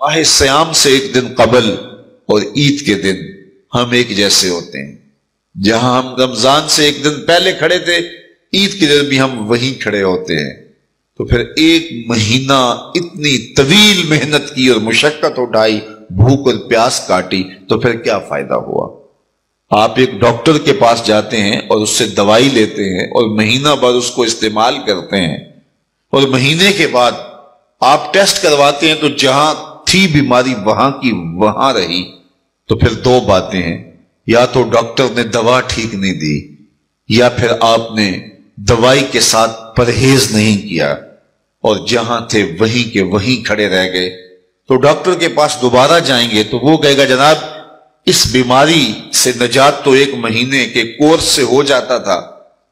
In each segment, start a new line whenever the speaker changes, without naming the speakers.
ماہ سیام سے ایک دن قبل اور عید کے دن ہم ایک جیسے ہوتے ہیں. جہاں ہم رمضان سے ایک دن پہلے کھڑے تھے، عید کے دن بھی ہم وہیں کھڑے ہوتے ہیں. تو پھر ایک مہینہ اتنی طویل محنت کی اور مشقت اٹھائی، بھوک اور پیاس کاٹی، تو پھر کیا فائدہ ہوا؟ آپ ایک ڈاکٹر کے پاس جاتے ہیں اور اس سے دوائی لیتے ہیں اور مہینہ بعد اس کو استعمال کرتے ہیں، اور مہینے کے بعد آپ ٹیسٹ کرواتے ہیں تو جہاں تھی بیماری وہاں کی وہاں رہی. تو پھر دو باتیں ہیں، یا تو ڈاکٹر نے دوا ٹھیک نہیں دی، یا پھر آپ نے دوائی کے ساتھ پرہیز نہیں کیا اور جہاں تھے وہیں کے وہیں کھڑے رہ گئے. تو ڈاکٹر کے پاس دوبارہ جائیں گے تو وہ کہے گا جناب اس بیماری سے نجات تو ایک مہینے کے کورس سے ہو جاتا تھا،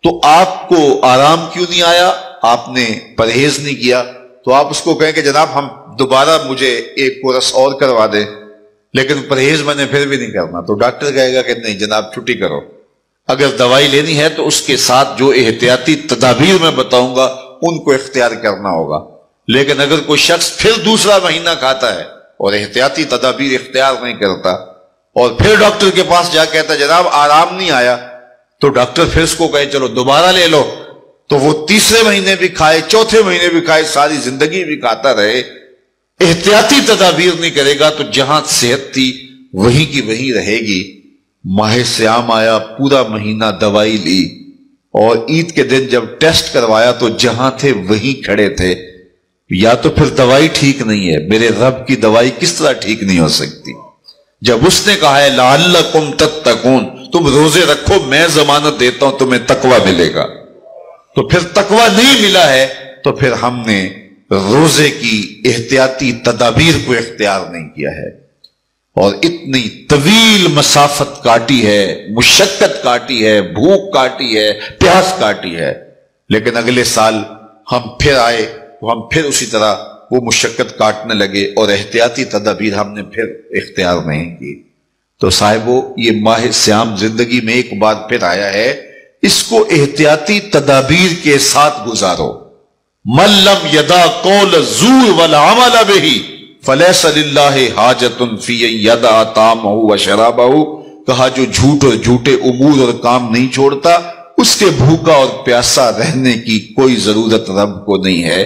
تو آپ کو آرام کیوں نہیں آیا؟ آپ نے پرہیز نہیں کیا. تو آپ اس کو کہیں کہ جناب ہم دوبارہ مجھے ایک کورس اور کروا دیں، لیکن پرہیز میں نے پھر بھی نہیں کرنا. تو ڈاکٹر کہے گا کہ نہیں جناب چھٹی کرو. اگر دوائی لینی ہے تو اس کے ساتھ جو احتیاطی تدابیر میں بتاؤں گا ان کو اختیار کرنا ہوگا. لیکن اگر کوئی شخص پھر دوسرا مہینہ کھاتا ہے اور احتیاطی تدابیر اختیار نہیں کرتا اور پھر ڈاکٹر کے پاس جا کہتا جناب آرام نہیں آیا، تو ڈاکٹر پھر اس کو کہے چلو دوبارہ لے لو، تو وہ تیسرے مہینے بھی کھائے، چوتھے مہینے بھی کھائے، ساری زندگی بھی کھاتا رہے، احتیاطی تدابیر نہیں کرے گا تو جہاں صحت تھی وہیں کی وہیں رہے گی. ماہ سیام آیا، پورا مہینہ دوائی لی، اور عید کے دن جب ٹیسٹ کروایا تو جہاں تھے وہیں کھڑے تھے. یا تو پھر دوائی ٹھیک نہیں ہے، میرے رب کی دوائی کس طرح ٹھیک نہیں ہو سکتی؟ جب اس نے کہا ہے لعلکم تتقون، تم روزے رکھو میں ضمانت دیتا ہوں تمہیں تقوی ملے گا، تو پھر تقوی نہیں ملا ہے تو پھر ہم نے روزے کی احتیاطی تدابیر کو اختیار نہیں کیا ہے، اور اتنی طویل مسافت کاٹی ہے، مشقت کاٹی ہے، بھوک کاٹی ہے، پیاس کاٹی ہے. لیکن اگلے سال ہم پھر آئے تو ہم پھر اسی طرح وہ مشقت کاٹنے لگے اور احتیاطی تدابیر ہم نے پھر اختیار نہیں کی. تو صاحبو یہ ماہ سیام زندگی میں ایک بار پھر آیا ہے، اس کو احتیاطی تدابیر کے ساتھ گزارو. من لم یدع قول الزور والعمل بہ فلیس للہ حاجۃ فی ان یدع طعامہ وشرابہ. کہا جو جھوٹ اور جھوٹے امور اور کام نہیں چھوڑتا اس کے بھوکا اور پیاسا رہنے کی کوئی ضرورت رب کو نہیں ہے.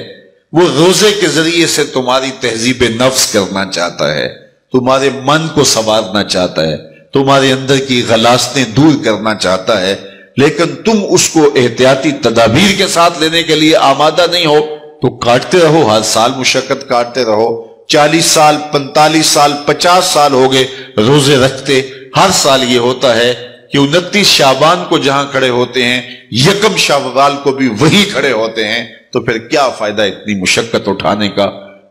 وہ روزے کے ذریعے سے تمہاری تہذیب نفس کرنا چاہتا ہے، تمہارے من کو سنوارنا چاہتا ہے، تمہارے اندر کی غلاظتیں دور کرنا چاہتا ہے، لیکن تم اس کو احتیاطی تدابیر کے ساتھ لینے کے لیے آمادہ نہیں ہو تو کاٹتے رہو، ہر سال مشقت کاٹتے رہو. 40 سال 45 سال 50 سال ہو گئے روزے رکھتے. ہر سال یہ ہوتا ہے کہ 29 شعبان کو جہاں کھڑے ہوتے ہیں 1 شوال کو بھی وہی کھڑے ہوتے ہیں. تو پھر کیا فائدہ اتنی مشقت اٹھانے کا؟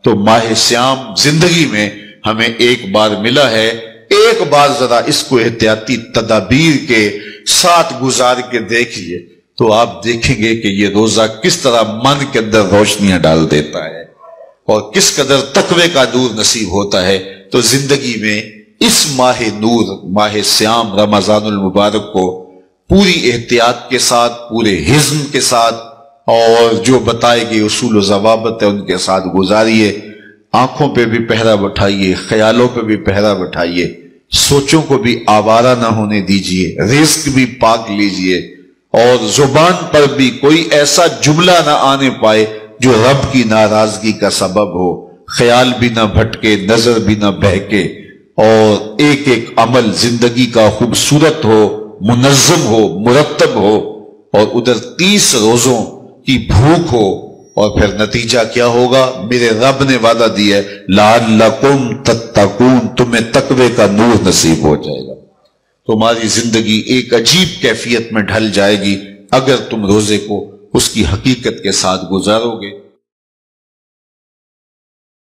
تو ماہ سیام زندگی میں ہمیں ایک بار ملا ہے، ایک بار ذرا اس کو احتیاطی تدابیر کے ساتھ گزار کے دیکھیے تو آپ دیکھیں گے کہ یہ روزہ کس طرح من کے اندر روشنیاں ڈال دیتا ہے اور کس قدر تقوی کا نور نصیب ہوتا ہے. تو زندگی میں اس ماہ نور، ماہ سیام رمضان المبارک کو پوری احتیاط کے ساتھ، پورے حزم کے ساتھ، اور جو بتائے گئے اصول و ضوابط ہے ان کے ساتھ گزاریے. آنکھوں پہ بھی پہرا بٹھائیے، خیالوں پہ بھی پہرا بٹھائیے، سوچوں کو بھی آوارہ نہ ہونے دیجیے، رزق بھی پاک لیجیے، اور زبان پر بھی کوئی ایسا جملہ نہ آنے پائے جو رب کی ناراضگی کا سبب ہو. خیال بھی نہ بھٹکے، نظر بھی نہ بہکے، اور ایک ایک عمل زندگی کا خوبصورت ہو، منظم ہو، مرتب ہو، اور ادھر 30 روزوں کی بھوک ہو. اور پھر نتیجہ کیا ہوگا؟ میرے رب نے وعدہ دیا ہے لعلکم تتقون، تمہیں تقوی کا نور نصیب ہو جائے گا. تمہاری زندگی ایک عجیب کیفیت میں ڈھل جائے گی اگر تم روزے کو اس کی حقیقت کے ساتھ گزارو گے.